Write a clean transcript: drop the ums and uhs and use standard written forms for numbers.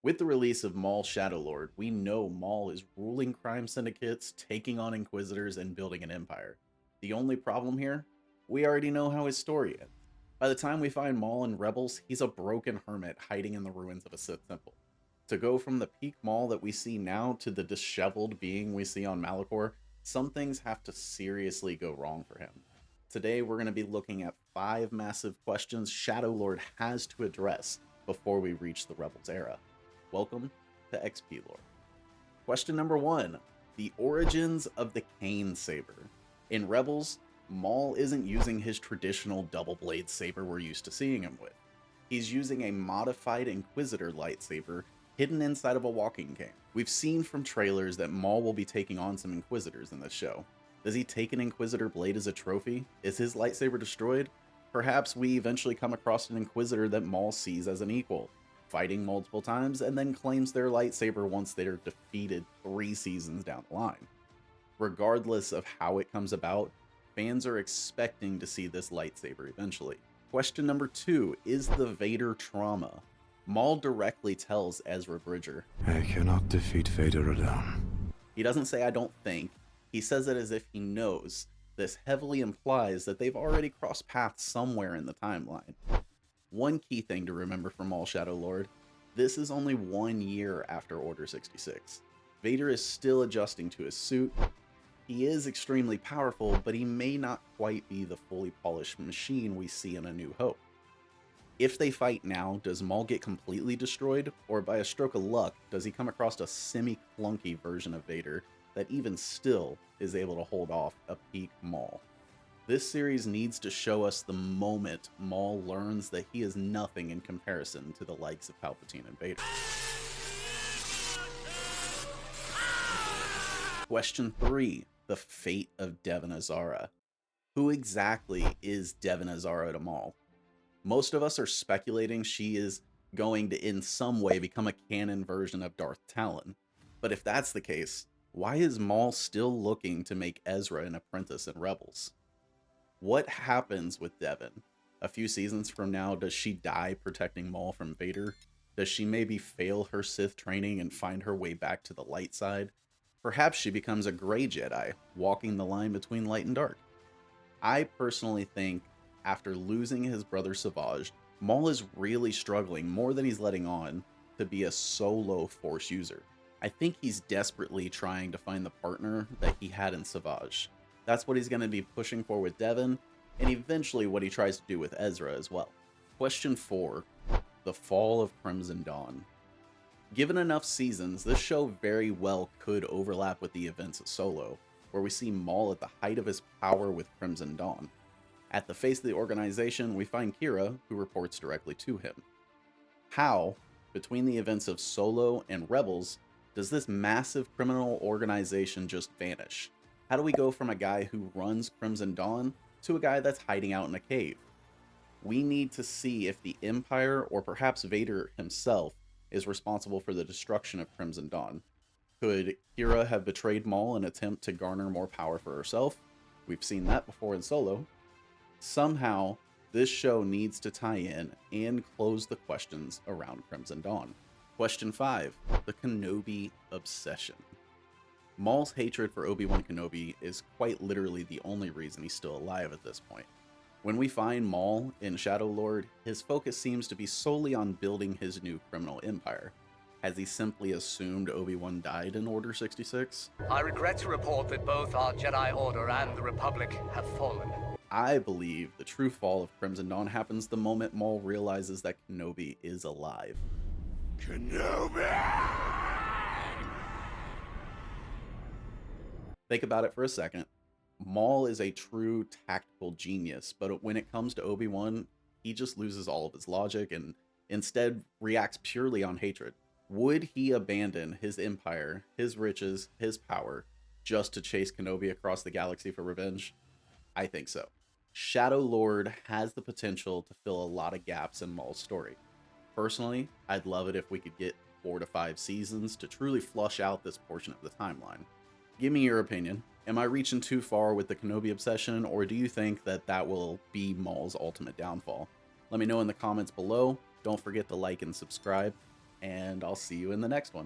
With the release of Maul Shadowlord, we know Maul is ruling crime syndicates, taking on Inquisitors, and building an empire. The only problem here? We already know how his story ends. By the time we find Maul in Rebels, he's a broken hermit hiding in the ruins of a Sith temple. To go from the peak Maul that we see now to the disheveled being we see on Malachor, some things have to seriously go wrong for him. Today, we're going to be looking at 5 massive questions Shadowlord has to address before we reach the Rebels era. Welcome to XPLore. Question number 1. The origins of the Cane Saber. In Rebels, Maul isn't using his traditional double blade saber we're used to seeing him with. He's using a modified Inquisitor lightsaber hidden inside of a walking cane. We've seen from trailers that Maul will be taking on some Inquisitors in this show. Does he take an Inquisitor blade as a trophy? Is his lightsaber destroyed? Perhaps we eventually come across an Inquisitor that Maul sees as an equal, fighting multiple times, and then claims their lightsaber once they're defeated 3 seasons down the line. Regardless of how it comes about, fans are expecting to see this lightsaber eventually. Question number 2 is the Vader trauma. Maul directly tells Ezra Bridger, I cannot defeat Vader alone. He doesn't say I don't think, he says it as if he knows. This heavily implies that they've already crossed paths somewhere in the timeline. One key thing to remember from Maul Shadowlord, this is only 1 year after Order 66. Vader is still adjusting to his suit. He is extremely powerful, but he may not quite be the fully polished machine we see in A New Hope. If they fight now, does Maul get completely destroyed, or by a stroke of luck, does he come across a semi-clunky version of Vader that even still is able to hold off a peak Maul? This series needs to show us the moment Maul learns that he is nothing in comparison to the likes of Palpatine and Vader. Question 3. The fate of Devon Izara. Who exactly is Devon Izara to Maul? Most of us are speculating she is going to in some way become a canon version of Darth Talon. But if that's the case, why is Maul still looking to make Ezra an apprentice in Rebels? What happens with Devon? A few seasons from now, does she die protecting Maul from Vader? Does she maybe fail her Sith training and find her way back to the light side? Perhaps she becomes a gray Jedi, walking the line between light and dark. I personally think after losing his brother Savage, Maul is really struggling more than he's letting on to be a solo Force user. I think he's desperately trying to find the partner that he had in Savage. That's what he's going to be pushing for with Devon, and eventually what he tries to do with Ezra as well. Question 4. The Fall of Crimson Dawn. Given enough seasons, this show very well could overlap with the events of Solo, where we see Maul at the height of his power with Crimson Dawn. At the face of the organization, we find Kira, who reports directly to him. How, between the events of Solo and Rebels, does this massive criminal organization just vanish? How do we go from a guy who runs Crimson Dawn to a guy that's hiding out in a cave? We need to see if the Empire, or perhaps Vader himself, is responsible for the destruction of Crimson Dawn. Could Kira have betrayed Maul in an attempt to garner more power for herself? We've seen that before in Solo. Somehow, this show needs to tie in and close the questions around Crimson Dawn. Question 5. The Kenobi Obsession. Maul's hatred for Obi-Wan Kenobi is quite literally the only reason he's still alive at this point. When we find Maul in Shadowlord, his focus seems to be solely on building his new criminal empire. Has he simply assumed Obi-Wan died in Order 66? I regret to report that both our Jedi Order and the Republic have fallen. I believe the true fall of Crimson Dawn happens the moment Maul realizes that Kenobi is alive. Kenobi! Think about it for a second. Maul is a true tactical genius, but when it comes to Obi-Wan, he just loses all of his logic and instead reacts purely on hatred. Would he abandon his empire, his riches, his power, just to chase Kenobi across the galaxy for revenge? I think so. Shadowlord has the potential to fill a lot of gaps in Maul's story. Personally, I'd love it if we could get 4 to 5 seasons to truly flush out this portion of the timeline. Give me your opinion. Am I reaching too far with the Kenobi obsession, or do you think that that will be Maul's ultimate downfall? Let me know in the comments below. Don't forget to like and subscribe. and I'll see you in the next one.